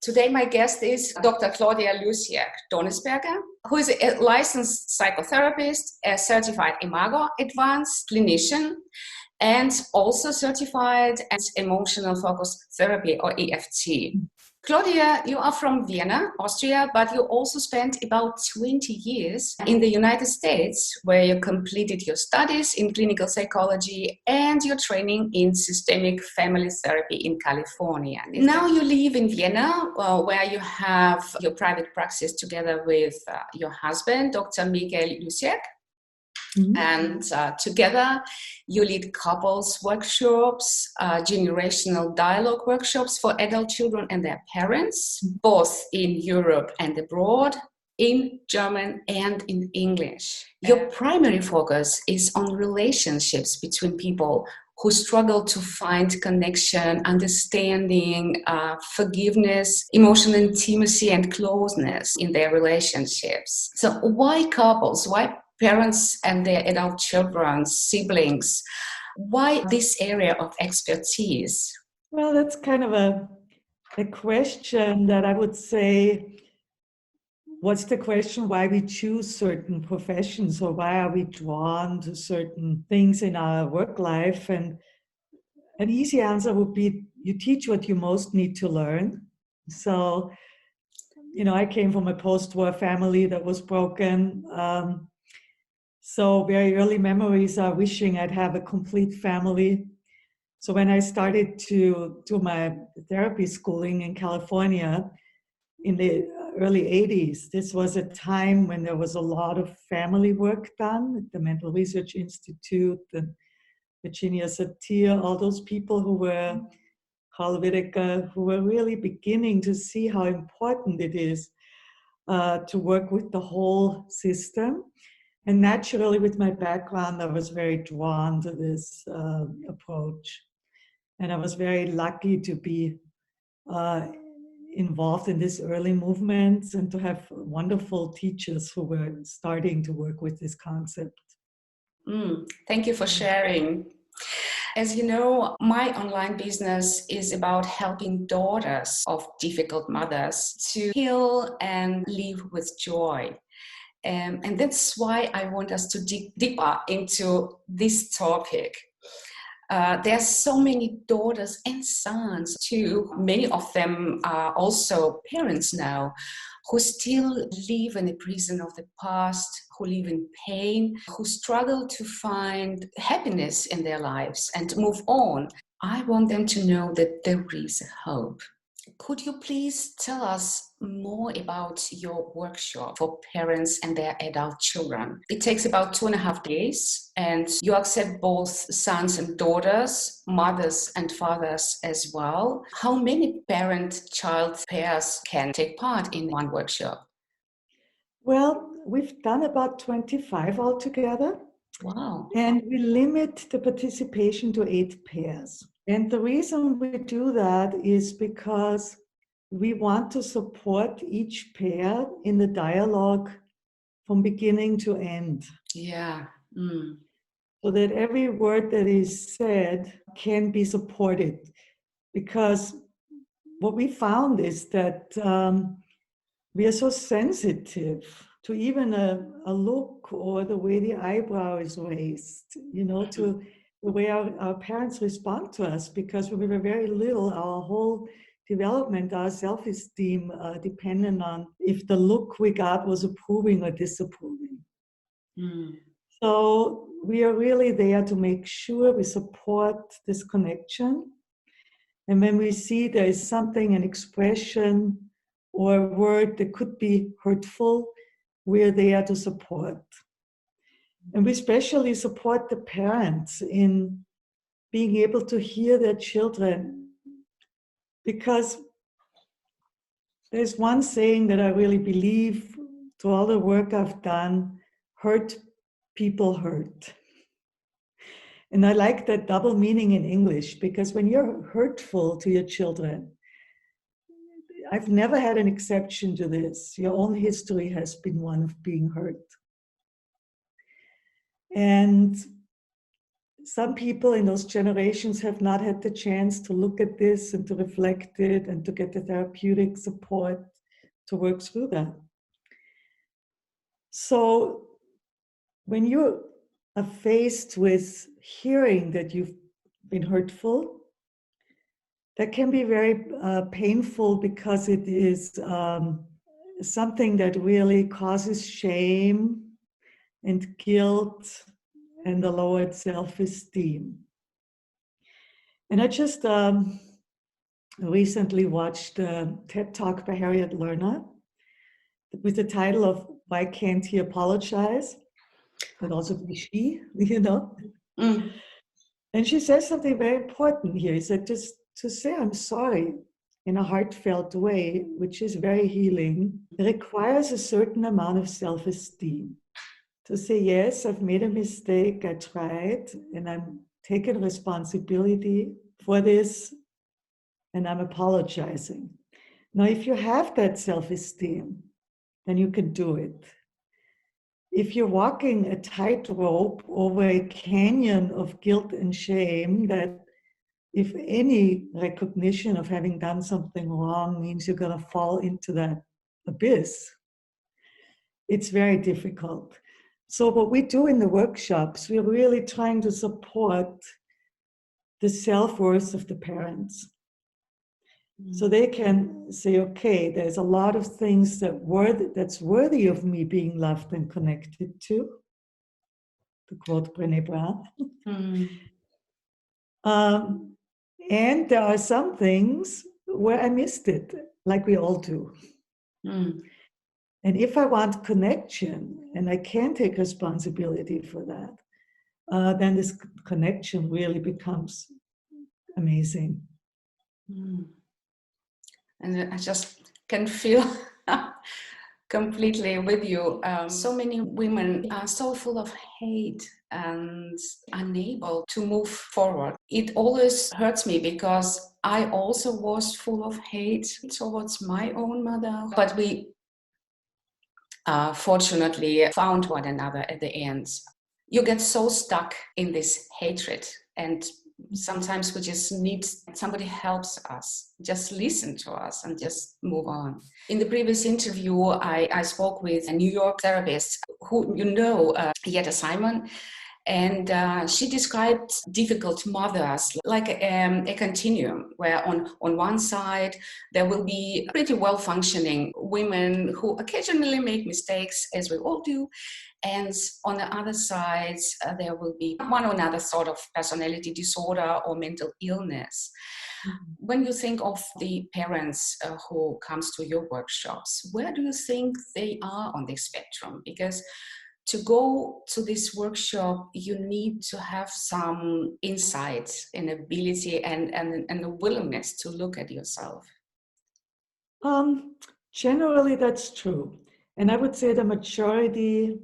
Today, my guest is Dr. Claudia Luciak Donsberger, who is a licensed psychotherapist, a certified Imago Advanced clinician, and also certified as emotional focused therapy or EFT. Claudia, you are from Vienna, Austria, but you also spent about 20 years in the United States, where you completed your studies in clinical psychology and your training in systemic family therapy in California. Now you live in Vienna, where you have your private practice together with your husband, Dr. Miguel Luciak. And together you lead couples workshops, generational dialogue workshops for adult children and their parents, both in Europe and abroad, in German and in English. Your primary focus is on relationships between people who struggle to find connection, understanding, forgiveness, emotional intimacy, and closeness in their relationships. So why couples? Why parents and their adult children, siblings? Why this area of expertise? Well, that's kind of a question that I would say, what's the question why we choose certain professions, or why are we drawn to certain things in our work life? And an easy answer would be, you teach what you most need to learn. So, I came from a post-war family that was broken. So very early memories are wishing I'd have a complete family. So when I started to do my therapy schooling in California in the early 80s, this was a time when there was a lot of family work done at the Mental Research Institute and Virginia Satir, all those people who were, Carl Whittaker, who were really beginning to see how important it is to work with the whole system. And naturally, with my background, I was very drawn to this approach. And I was very lucky to be involved in this early movement and to have wonderful teachers who were starting to work with this concept. Thank you for sharing. As you know, my online business is about helping daughters of difficult mothers to heal and live with joy. And that's why I want us to dig deeper into this topic. There are so many daughters and sons too. Many of them are also parents now, who still live in the prison of the past, who live in pain, who struggle to find happiness in their lives and move on. I want them to know that there is hope. Could you please tell us more about your workshop for parents and their adult children? It takes about 2.5 days, and you accept both sons and daughters, mothers and fathers as well. How many parent-child pairs can take part in one workshop? Well, we've done about 25 altogether. Wow. And we limit the participation to 8 pairs. And the reason we do that is because we want to support each pair in the dialogue from beginning to end. Yeah. So that every word that is said can be supported. Because what we found is that we are so sensitive to even a look or the way the eyebrow is raised, to the way our parents respond to us, because when we were very little, our whole development, our self-esteem depended on if the look we got was approving or disapproving. So we are really there to make sure we support this connection. And when we see there is something, an expression or a word that could be hurtful, we're there to support. And we especially support the parents in being able to hear their children, because there's one saying that I really believe, to all the work I've done: hurt people hurt. And I like that double meaning in English, because when you're hurtful to your children, I've never had an exception to this. Your own history has been one of being hurt. And some people in those generations have not had the chance to look at this and to reflect it and to get the therapeutic support to work through that. So when you are faced with hearing that you've been hurtful, that can be very painful, because it is something that really causes shame and guilt and a lowered self-esteem. And I just recently watched a TED Talk by Harriet Lerner with the title of "Why Can't He Apologize?" Could also be she, you know. Mm. And she says something very important here. She said, just to say I'm sorry in a heartfelt way, which is very healing, requires a certain amount of self-esteem. To say, yes, I've made a mistake, I tried, and I'm taking responsibility for this, and I'm apologizing. Now, if you have that self-esteem, then you can do it. If you're walking a tightrope over a canyon of guilt and shame, that if any recognition of having done something wrong means you're going to fall into that abyss, it's very difficult. So what we do in the workshops, we're really trying to support the self-worth of the parents. So they can say, okay, there's a lot of things that's worthy of me being loved and connected to quote Brené Brown. And there are some things where I missed it, like we all do. And if I want connection and I can take responsibility for that, then this connection really becomes amazing. And I just can feel completely with you. So many women are so full of hate and unable to move forward. It always hurts me, because I also was full of hate towards my own mother. But we fortunately found one another at the end. You get so stuck in this hatred, and sometimes we just need somebody helps us, just listen to us and just move on. In the previous interview, I spoke with a New York therapist who, Jetta Simon, and she described difficult mothers like a continuum, where on one side there will be pretty well-functioning women who occasionally make mistakes, as we all do, and on the other side there will be one or another sort of personality disorder or mental illness. When you think of the parents who comes to your workshops, where do you think they are on this spectrum? Because to go to this workshop, you need to have some insight and ability and the willingness to look at yourself. Generally, that's true. And I would say the majority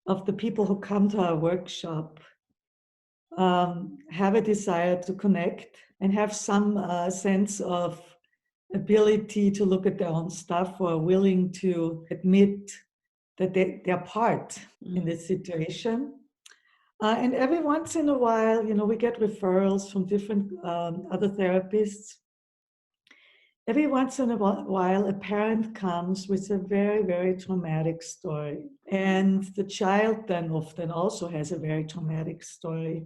of the people who come to our workshop have a desire to connect and have some sense of ability to look at their own stuff, or are willing to admit that they're part in this situation. And every once in a while, we get referrals from different other therapists. Every once in a while, a parent comes with a very, very traumatic story. And the child then often also has a very traumatic story.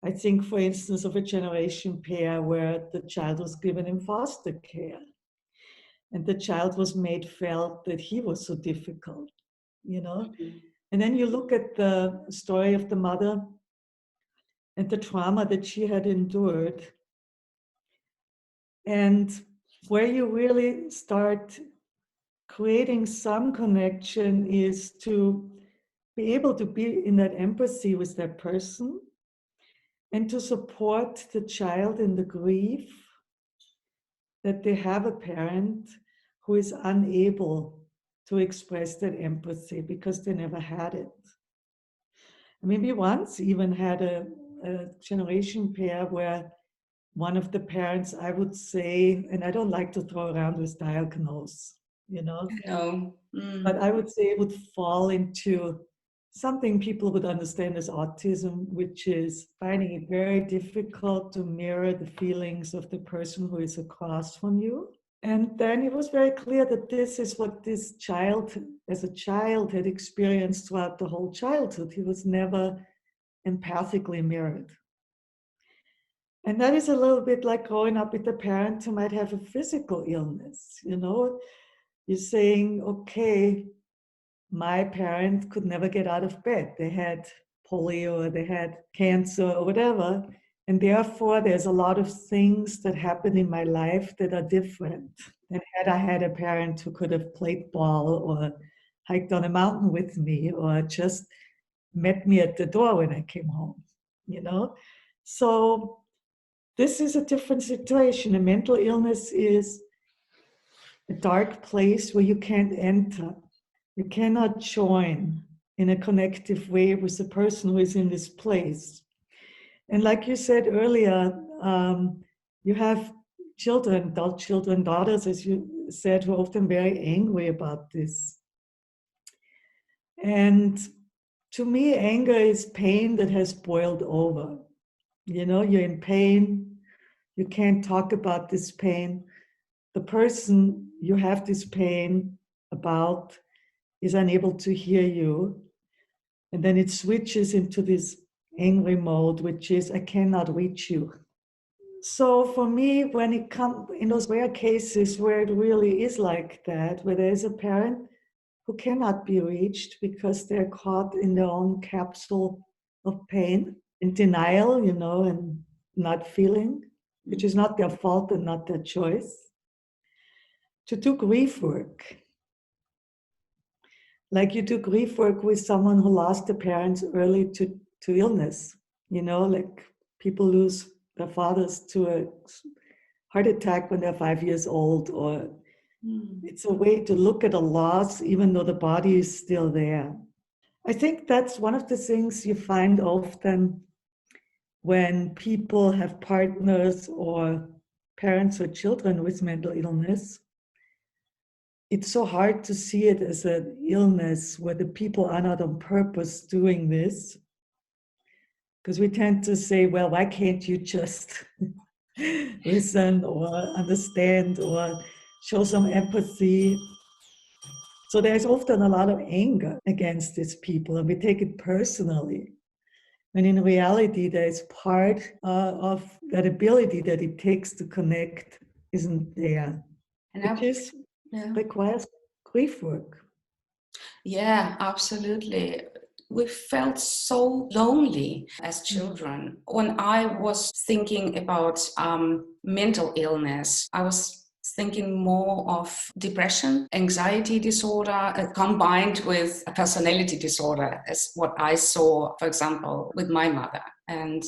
I think, for instance, of a generation pair where the child was given in foster care. And the child was made felt that he was so difficult, And then you look at the story of the mother and the trauma that she had endured. And where you really start creating some connection is to be able to be in that empathy with that person and to support the child in the grief that they have a parent who is unable to express that empathy because they never had it. Maybe once even had a generation pair where one of the parents, I would say, and I don't like to throw around with diagnose, No. But I would say it would fall into something people would understand as autism, which is finding it very difficult to mirror the feelings of the person who is across from you. And then it was very clear that this is what this child, as a child, had experienced throughout the whole childhood. He was never empathically mirrored. And that is a little bit like growing up with a parent who might have a physical illness. You know, you're saying, okay, my parent could never get out of bed. They had polio or they had cancer or whatever. And therefore, there's a lot of things that happen in my life that are different than had I had a parent who could have played ball or hiked on a mountain with me or just met me at the door when I came home, you know? So this is a different situation. A mental illness is a dark place where you can't enter. You cannot join in a connective way with the person who is in this place. And like you said earlier, you have children, adult children, daughters, as you said, who are often very angry about this. And to me, anger is pain that has boiled over. You know, you're in pain. You can't talk about this pain. The person you have this pain about is unable to hear you. And then it switches into this angry mode, which is, I cannot reach you. So for me, when it comes in those rare cases where it really is like that, where there is a parent who cannot be reached because they're caught in their own capsule of pain and denial, you know, and not feeling, which is not their fault and not their choice, to do grief work. Like you do grief work with someone who lost their parents early to illness, you know, like people lose their fathers to a heart attack when they're 5 years old, or it's a way to look at a loss even though the body is still there. I think that's one of the things you find often when people have partners or parents or children with mental illness. It's so hard to see it as an illness where the people are not on purpose doing this. Because we tend to say, well, why can't you just listen or understand or show some empathy? So there's often a lot of anger against these people, and we take it personally. And in reality, there's part of that ability that it takes to connect isn't there, which is requires grief work. Yeah, absolutely. We felt so lonely as children. When I was thinking about mental illness, I was thinking more of depression, anxiety disorder, combined with a personality disorder, as what I saw, for example, with my mother, and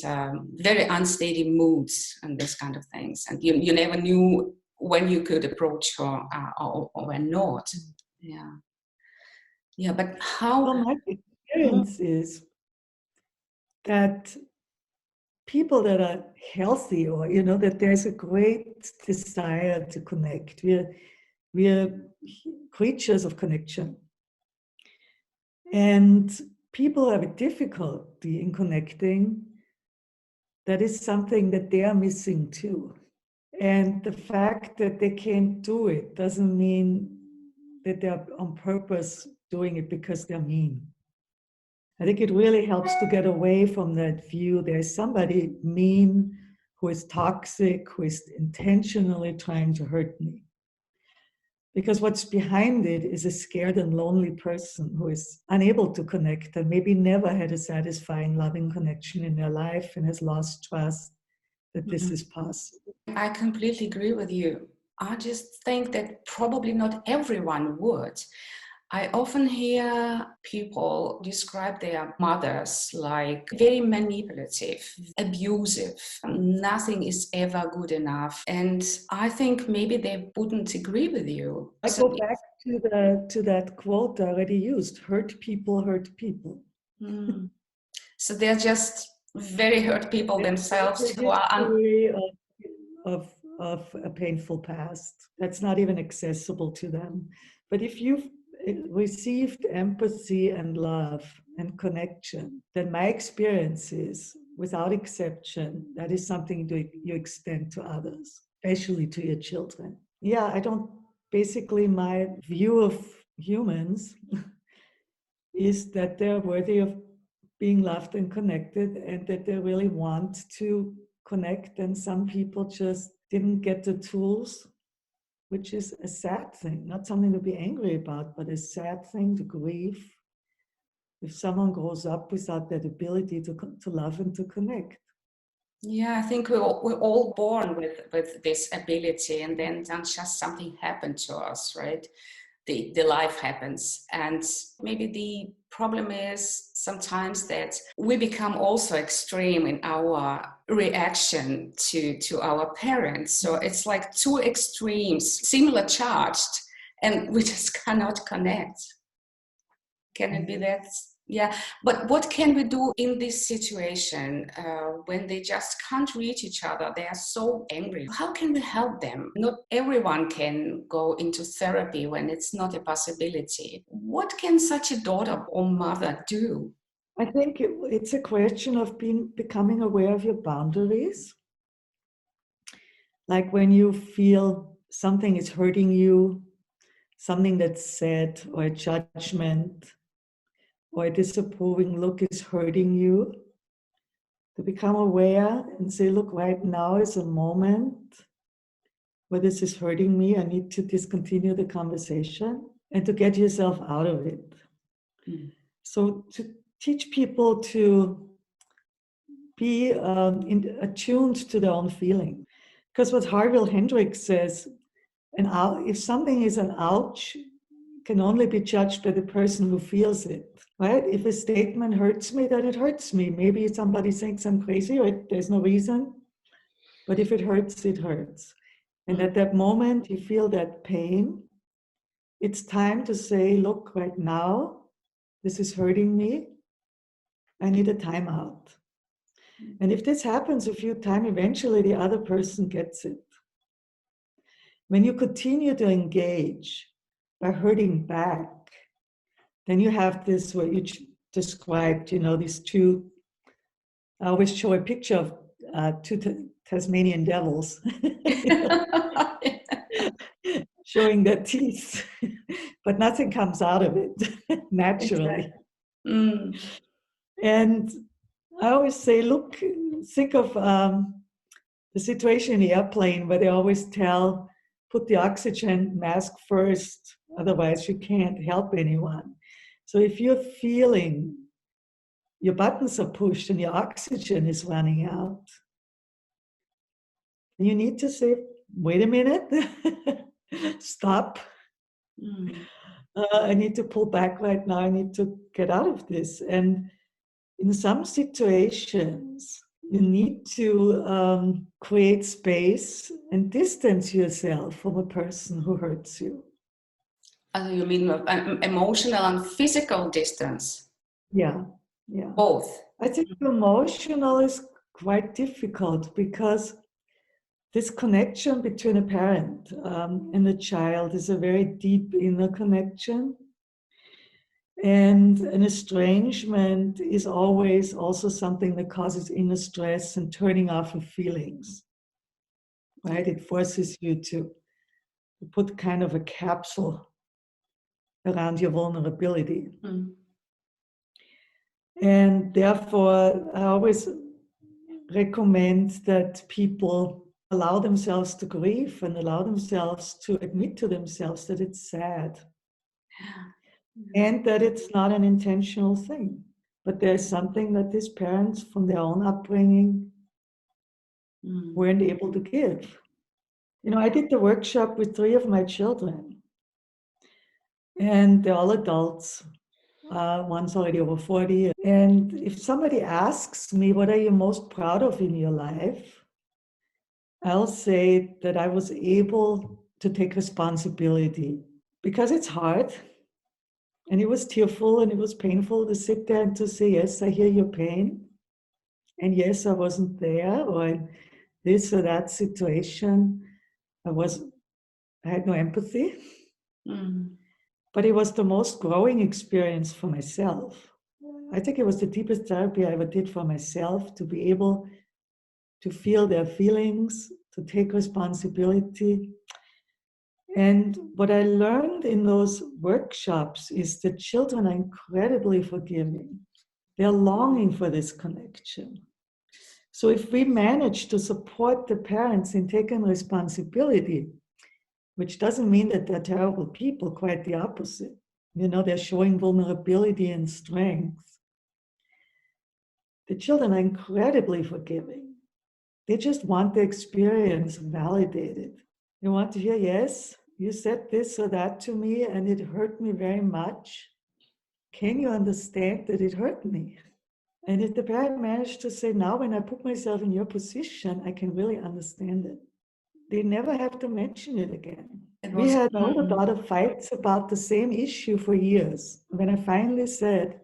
very unsteady moods and this kind of things. And you never knew when you could approach her or when not. Yeah. Yeah, but how? Well, my experience is that people that are healthy, or you know, that there's a great desire to connect. We're creatures of connection, and people have a difficulty in connecting. That is something that they are missing too. And the fact that they can't do it doesn't mean that they're on purpose doing it because they're mean. I think it really helps to get away from that view. There's somebody mean who is toxic, who is intentionally trying to hurt me. Because what's behind it is a scared and lonely person who is unable to connect and maybe never had a satisfying, loving connection in their life and has lost trust that this is possible. I completely agree with you. I just think that probably not everyone would. I often hear people describe their mothers like very manipulative, abusive. Nothing is ever good enough. And I think maybe they wouldn't agree with you. I go back to that quote I already used, hurt people hurt people. So they're just very hurt people themselves who are of a painful past that's not even accessible to them. But if you've received empathy and love and connection, then my experience is, without exception, that is something that you extend to others, especially to your children. Yeah, I don't, basically my view of humans is that they're worthy of being loved and connected, and that they really want to connect, and some people just didn't get the tools, which is a sad thing, not something to be angry about, but a sad thing to grieve if someone grows up without that ability to love and to connect. Yeah, I think we're all born with this ability, and then just something happened to us, right? The life happens. And maybe the problem is sometimes that we become also extreme in our reaction to our parents. So it's like two extremes, similar charged, and we just cannot connect. Can it be that? Yeah, but what can we do in this situation when they just can't reach each other? They are so angry. How can we help them? Not everyone can go into therapy when it's not a possibility. What can such a daughter or mother do? I think it's a question of becoming aware of your boundaries. Like when you feel something is hurting you, something that's said, or a judgment, or a disapproving look is hurting you, to become aware and say, look, right now is a moment where this is hurting me. I need to discontinue the conversation, and to get yourself out of it. So to teach people to be attuned to their own feeling. Because what Harville Hendricks says, if something is an ouch, can only be judged by the person who feels it, right? If a statement hurts me, then it hurts me. Maybe somebody thinks I'm crazy, or there's no reason. But if it hurts, it hurts. And at that moment, you feel that pain. It's time to say, look, right now, this is hurting me. I need a timeout. And if this happens a few times, eventually the other person gets it. When you continue to engage by hurting back, then you have this, what you described, these two, I always show a picture of two Tasmanian devils showing their teeth, but nothing comes out of it naturally. Exactly. And I always say, look, think of the situation in the airplane where they always tell, put the oxygen mask first, otherwise you can't help anyone. So if you're feeling your buttons are pushed and your oxygen is running out, you need to say, wait a minute, stop. I need to pull back right now. I need to get out of this. And in some situations, you need to create space and distance yourself from a person who hurts you. You mean emotional and physical distance? Yeah. Both. I think emotional is quite difficult because this connection between a parent and a child is a very deep inner connection. And an estrangement is always also something that causes inner stress and turning off of feelings, right? It forces you to put kind of a capsule around your vulnerability. And therefore, I always recommend that people allow themselves to grieve and allow themselves to admit to themselves that it's sad. And that it's not an intentional thing, but there's something that these parents from their own upbringing weren't able to give. I did the workshop with 3 of my children, and they're all adults. One's already over 40. And if somebody asks me, what are you most proud of in your life? I'll say that I was able to take responsibility, because it's hard. And it was tearful and it was painful to sit there and to say, yes, I hear your pain. And yes, I wasn't there, or in this or that situation, I had no empathy. But it was the most growing experience for myself. I think it was the deepest therapy I ever did for myself, to be able to feel their feelings, to take responsibility. And what I learned in those workshops is that children are incredibly forgiving. They're longing for this connection. So if we manage to support the parents in taking responsibility, which doesn't mean that they're terrible people, quite the opposite. You know, they're showing vulnerability and strength. The children are incredibly forgiving. They just want the experience validated. They want to hear, yes, you said this or that to me and it hurt me very much. Can you understand that it hurt me? And if the parent managed to say, now when I put myself in your position, I can really understand it. They never have to mention it again. We had a lot of fights about the same issue for years. When I finally said,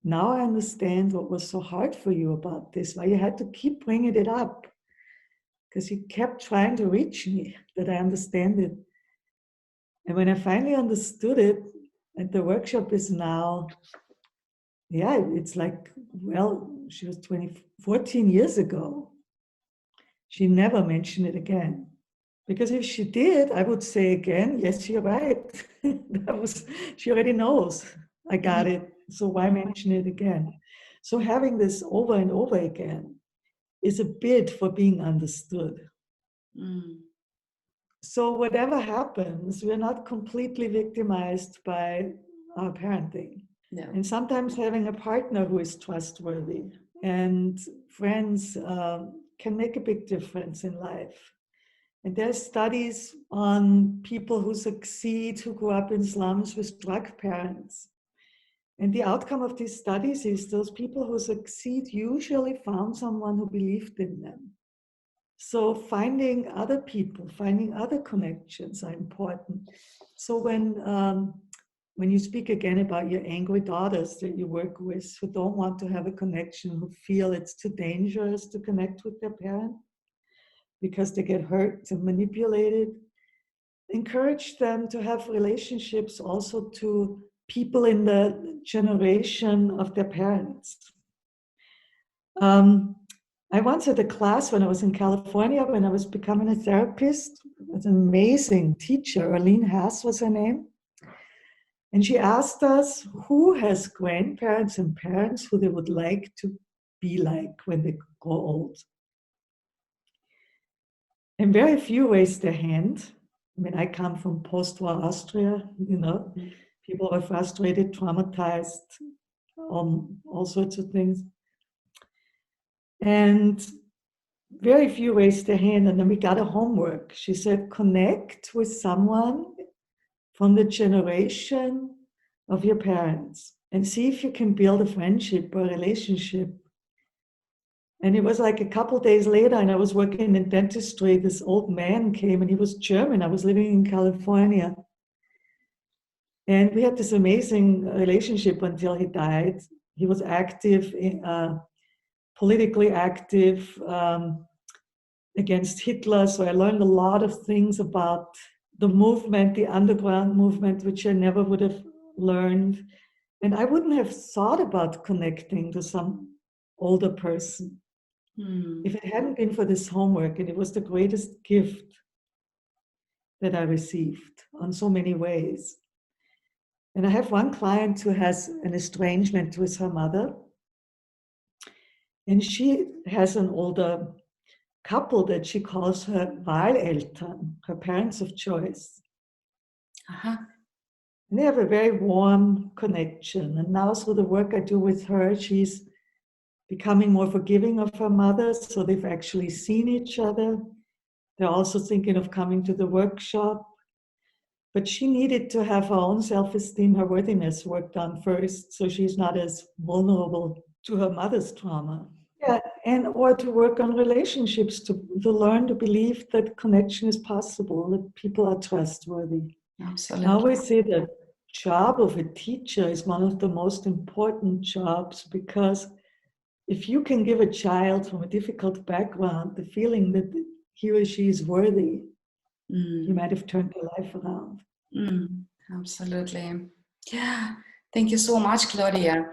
now I understand what was so hard for you about this, why you had to keep bringing it up, because you kept trying to reach me, that I understand it. And when I finally understood it, and the workshop is now, it's like, well, she was 14 years ago. She never mentioned it again. Because if she did, I would say again, yes, you're right. She already knows I got it. So why mention it again? So having this over and over again is a bid for being understood. So whatever happens, we're not completely victimized by our parenting. No. And sometimes having a partner who is trustworthy and friends can make a big difference in life. And there's studies on people who succeed, who grew up in slums with drug parents. And the outcome of these studies is those people who succeed usually found someone who believed in them. So finding other people, finding other connections are important. So when you speak again about your angry daughters that you work with who don't want to have a connection, who feel it's too dangerous to connect with their parent, because they get hurt and manipulated, encourage them to have relationships also to people in the generation of their parents. I once had a class when I was in California, when I was becoming a therapist, with an amazing teacher, Arlene Haas was her name. And she asked us who has grandparents and parents who they would like to be like when they grow old. And very few raised their hand. I mean, I come from post-war Austria, people were frustrated, traumatized, all sorts of things. And very few raised their hand. And then we got a homework. She said, connect with someone from the generation of your parents and see if you can build a friendship or a relationship. And it was like a couple of days later, and I was working in dentistry. This old man came, and he was German. I was living in California. And we had this amazing relationship until he died. He was active, politically active against Hitler. So I learned a lot of things about the movement, the underground movement, which I never would have learned. And I wouldn't have thought about connecting to some older person if it hadn't been for this homework. And it was the greatest gift that I received on so many ways. And I have one client who has an estrangement with her mother. And she has an older couple that she calls her Wahleltern, her parents of choice. Uh-huh. And they have a very warm connection. And now through the work I do with her, she's becoming more forgiving of her mother. So they've actually seen each other. They're also thinking of coming to the workshop. But she needed to have her own self-esteem, her worthiness worked on first, so she's not as vulnerable to her mother's trauma. Yeah, or to work on relationships, to learn to believe that connection is possible, that people are trustworthy. Absolutely. I always say that job of a teacher is one of the most important jobs, because if you can give a child from a difficult background the feeling that he or she is worthy, you might have turned their life around. Absolutely. Yeah. Thank you so much, Claudia.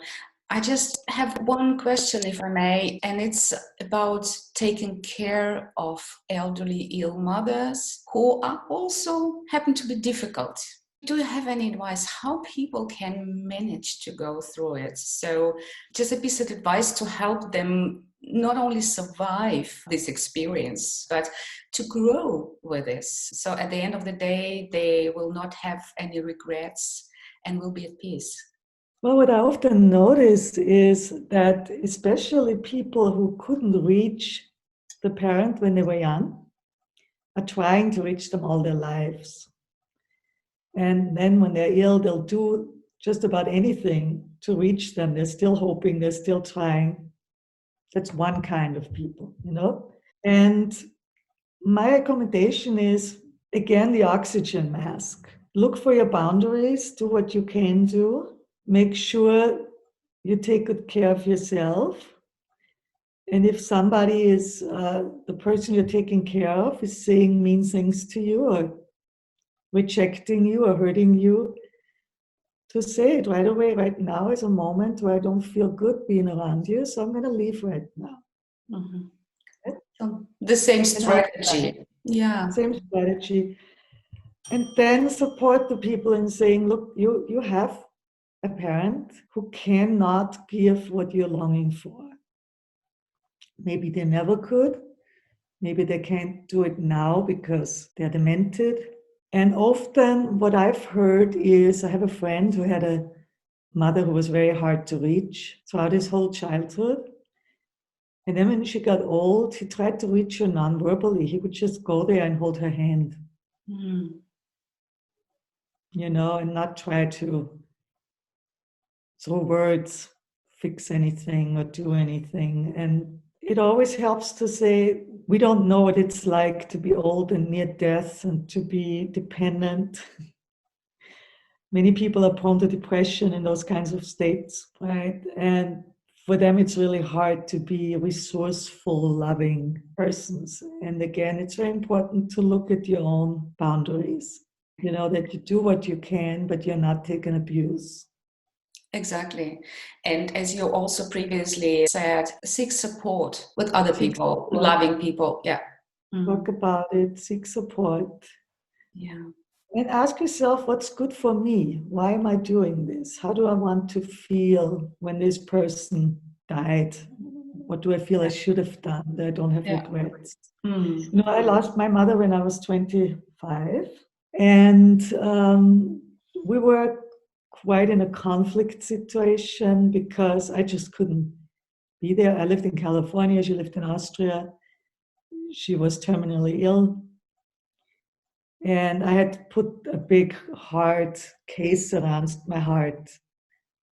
I just have one question, if I may, and it's about taking care of elderly ill mothers who are also happen to be difficult. Do you have any advice how people can manage to go through it? So just a piece of advice to help them not only survive this experience, but to grow with this. So at the end of the day, they will not have any regrets and will be at peace. Well, what I often notice is that especially people who couldn't reach the parent when they were young are trying to reach them all their lives. And then when they're ill, they'll do just about anything to reach them. They're still hoping, they're still trying. That's one kind of people, you know? And my recommendation is, again, the oxygen mask. Look for your boundaries, do what you can do. Make sure you take good care of yourself. And if somebody is, the person you're taking care of is saying mean things to you or rejecting you or hurting you, to say it right away. Right now is a moment where I don't feel good being around you, so I'm going to leave right now. Mm-hmm. So the same strategy. Yeah. Same strategy. And then support the people in saying, look, you have a parent who cannot give what you're longing for. Maybe they never could. Maybe they can't do it now because they're demented. And often what I've heard is, I have a friend who had a mother who was very hard to reach throughout his whole childhood. And then when she got old, he tried to reach her non-verbally. He would just go there and hold her hand. Mm. You know, and not try to, through words, fix anything or do anything. And it always helps to say, we don't know what it's like to be old and near death and to be dependent. Many people are prone to depression in those kinds of states, right? And for them, it's really hard to be resourceful, loving persons. And again, it's very important to look at your own boundaries. You know, that you do what you can, but you're not taking abuse. Exactly. And as you also previously said, seek support with other people, loving people. Yeah. Talk about it, seek support. Yeah. And ask yourself, what's good for me? Why am I doing this? How do I want to feel when this person died? What do I feel I should have done that I don't have regrets? You know, I lost my mother when I was 25. And we were quite in a conflict situation because I just couldn't be there. I lived in California, she lived in Austria. She was terminally ill. And I had put a big hard case around my heart,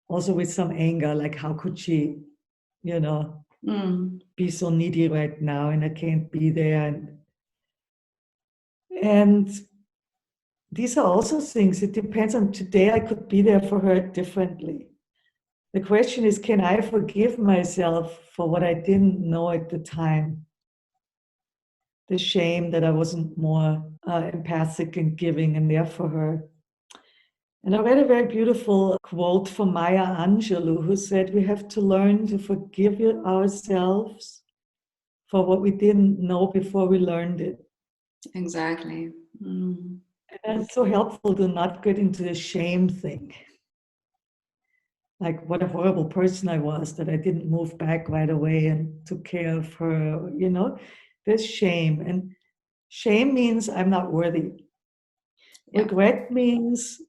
also with some anger, like how could she, you know, be so needy right now and I can't be there. And these are also things, it depends on today, I could be there for her differently. The question is, can I forgive myself for what I didn't know at the time? The shame that I wasn't more empathic and giving and there for her. And I read a very beautiful quote from Maya Angelou, who said, we have to learn to forgive ourselves for what we didn't know before we learned it. Exactly. And it's so helpful to not get into the shame thing. Like, what a horrible person I was that I didn't move back right away and took care of her. You know, there's shame. And shame means I'm not worthy. Yeah. Regret means,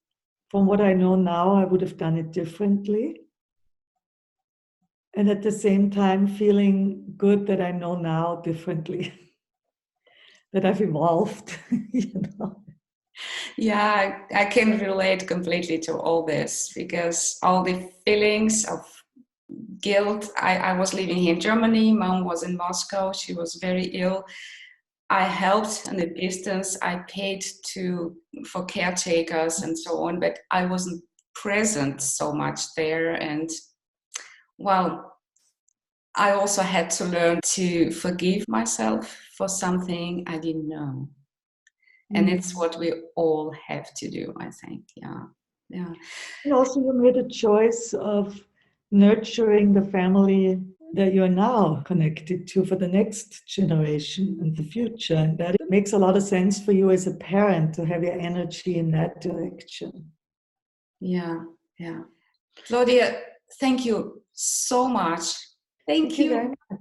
from what I know now, I would have done it differently. And at the same time, feeling good that I know now differently, that I've evolved, you know. Yeah, I can relate completely to all this because all the feelings of guilt. I was living here in Germany. Mom was in Moscow. She was very ill. I helped in the distance. I paid for caretakers and so on, but I wasn't present so much there. And well, I also had to learn to forgive myself for something I didn't know. And it's what we all have to do, I think. Yeah. And also, you made a choice of nurturing the family that you're now connected to for the next generation and the future. And that makes a lot of sense for you as a parent to have your energy in that direction. Yeah. Claudia, thank you so much. Thank you. Very much.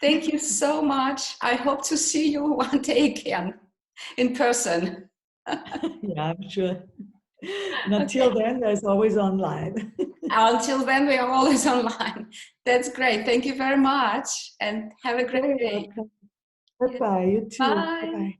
Thank you so much. I hope to see you one day again in person. Yeah, I'm sure. And until then, there's always online. Until then, we are always online. That's great. Thank you very much and have a great day. Welcome. Bye-bye. You too. Bye. Bye-bye.